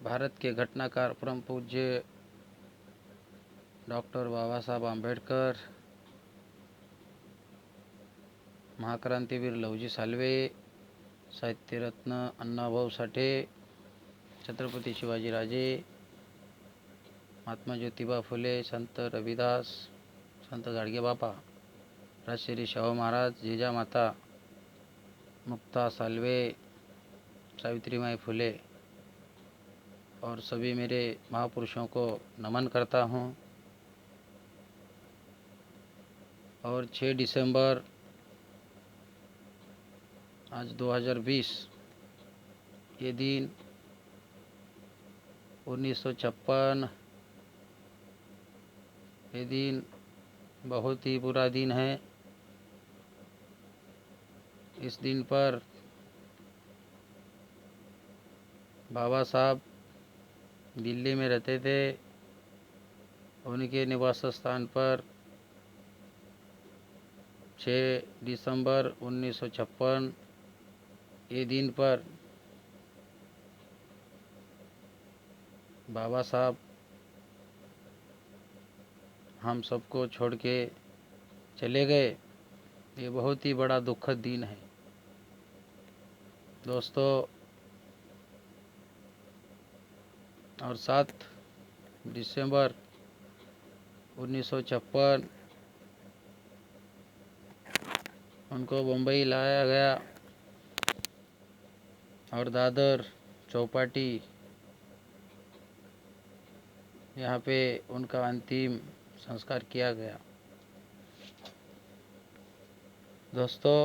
भारत के घटनाकार परम पूज्य डॉक्टर बाबा साहब आंबेडकर, महाक्रांतीवीर लवजी साळवे, साहित्यरत्न अण्णाभाऊ साठे, छत्रपती शिवाजीराजे, महात्मा ज्योतिबा फुले, संत रविदास, संत गाडगेबाबा, राजश्री शाहू महाराज, जिजामाता, मुक्ता साळवे, सावित्रीबाई फुले और सभी मेरे महापुरुषों को नमन करता हूँ। और 6 दिसंबर आज 2020 ये दिन 1956 ये दिन बहुत ही बुरा दिन है। इस दिन पर बाबा साहब दिल्ली में रहते थे। उनके निवास स्थान पर 6 दिसंबर 1956 ये दिन पर बाबा साहब हम सबको छोड़ के चले गए। ये बहुत ही बड़ा दुखद दिन है दोस्तों। और 7 दिसंबर 1956 उनको मुंबई लाया गया और दादर चौपाटी यहाँ पे उनका अंतिम संस्कार किया गया। दोस्तों,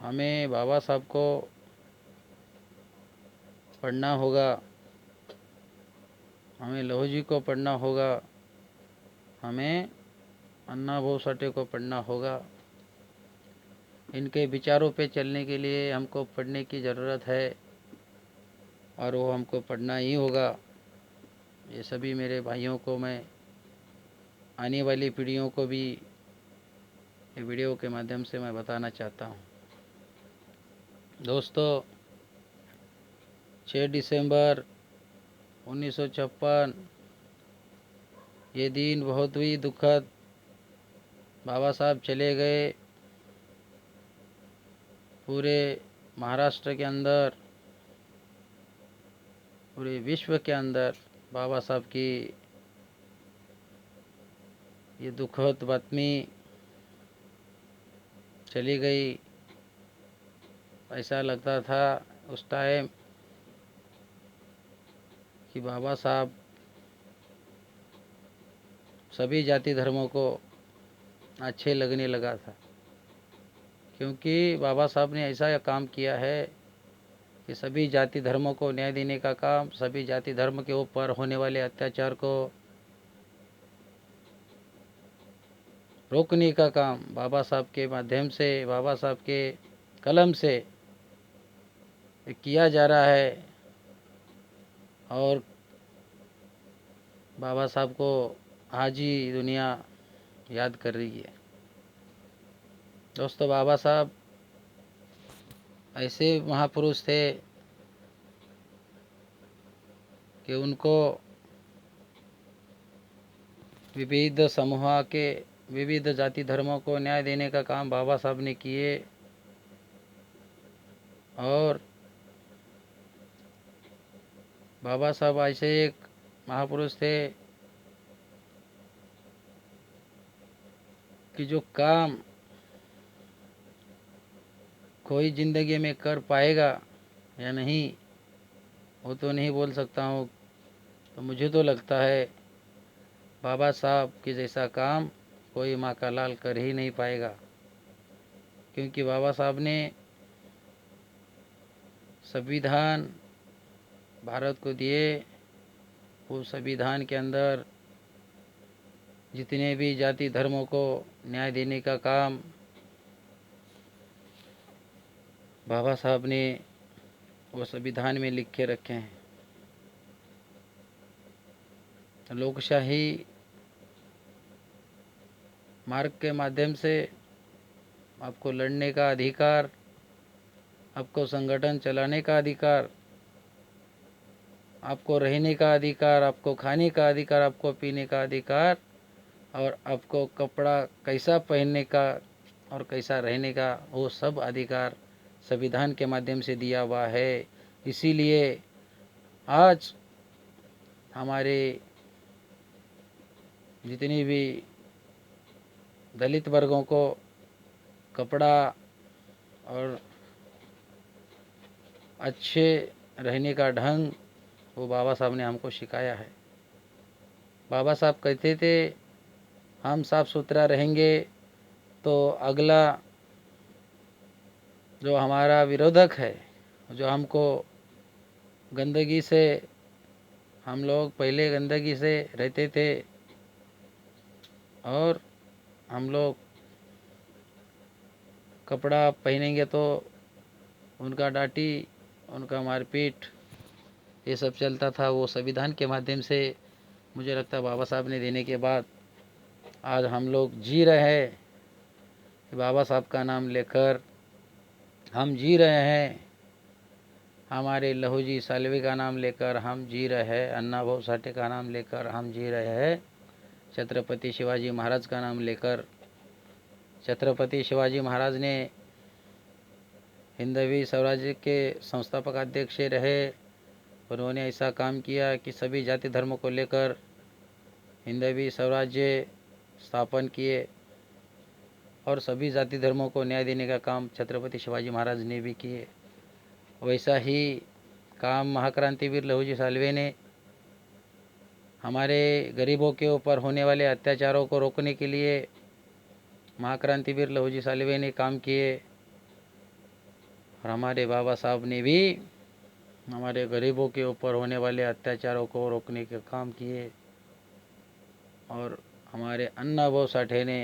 हमें बाबा साहब को पढ़ना होगा, हमें लौह जी को पढ़ना होगा, हमें अण्णाभाऊ साठे को पढ़ना होगा। इनके विचारों पे चलने के लिए हमको पढ़ने की ज़रूरत है और वो हमको पढ़ना ही होगा। ये सभी मेरे भाइयों को मैं, आने वाली पीढ़ियों को भी ये वीडियो के माध्यम से मैं बताना चाहता हूँ। दोस्तों, 6 दिसंबर 1956 ये दिन बहुत ही दुखद। बाबा साहब चले गए। पूरे महाराष्ट्र के अंदर, पूरे विश्व के अंदर बाबा साहब की ये दुखद बातमी चली गई। ऐसा लगता था उस टाइम कि बाबा साहब सभी जाति धर्मों को अच्छे लगने लगा था, क्योंकि बाबा साहब ने ऐसा काम किया है कि सभी जाति धर्मों को न्याय देने का काम, सभी जाति धर्म के ऊपर होने वाले अत्याचार को रोकने का काम बाबा साहब के माध्यम से, बाबा साहब के कलम से किया जा रहा है। और बाबा साहब को आज ही दुनिया याद कर रही है। दोस्तों, बाबा साहब ऐसे महापुरुष थे कि उनको विविध समूह के, विविध जाति धर्मों को न्याय देने का काम बाबा साहब ने किए। और बाबा साहब ऐसे एक महापुरुष थे कि जो काम कोई ज़िंदगी में कर पाएगा या नहीं वो तो नहीं बोल सकता हूँ, तो मुझे तो लगता है बाबा साहब के जैसा काम कोई माँ का लाल कर ही नहीं पाएगा। क्योंकि बाबा साहब ने संविधान भारत को दिए। वो संविधान के अंदर जितने भी जाति धर्मों को न्याय देने का काम बाबा साहब ने वो संविधान में लिख के रखे हैं। लोकशाही मार्ग के माध्यम से आपको लड़ने का अधिकार, आपको संगठन चलाने का अधिकार आपको रहने का अधिकार, आपको खाने का अधिकार, आपको पीने का अधिकार, और आपको कपड़ा कैसा पहनने का और कैसा रहने का, वो सब अधिकार संविधान के माध्यम से दिया हुआ है। इसीलिए आज हमारे जितनी भी दलित वर्गों को कपड़ा और अच्छे रहने का ढंग वो बाबा साहब ने हमको सिखाया है। बाबा साहब कहते थे हम साफ सुथरा रहेंगे तो अगला जो हमारा विरोधक है, जो हमको गंदगी से, हम लोग पहले गंदगी से रहते थे और हम लोग कपड़ा पहनेंगे तो उनका डांटी, उनका मारपीट, ये सब चलता था। वो संविधान के माध्यम से मुझे लगता है बाबा साहब ने देने के बाद आज हम लोग जी रहे हैं। बाबा साहब का नाम लेकर हम जी रहे हैं, हमारे लहूजी सालवे का नाम लेकर हम जी रहे हैं, अन्ना भाऊ साठे का नाम लेकर हम जी रहे हैं, छत्रपति शिवाजी महाराज का नाम लेकर। छत्रपति शिवाजी महाराज ने हिंदवी स्वराज्य के संस्थापक अध्यक्ष रहे। उन्होंने ऐसा काम किया कि सभी जाति धर्मों को लेकर हिंदवी स्वराज्य स्थापन किए और सभी जाति धर्मों को न्याय देने का काम छत्रपति शिवाजी महाराज ने भी किए। वैसा ही काम महाक्रांतिवीर लहूजी सालवे ने हमारे गरीबों के ऊपर होने वाले अत्याचारों को रोकने के लिए महाक्रांतिवीर लहूजी सालवे ने काम किए। और हमारे बाबा साहब ने भी हमारे गरीबों के ऊपर होने वाले अत्याचारों को रोकने के काम किए। और हमारे अन्ना भाऊ साठे ने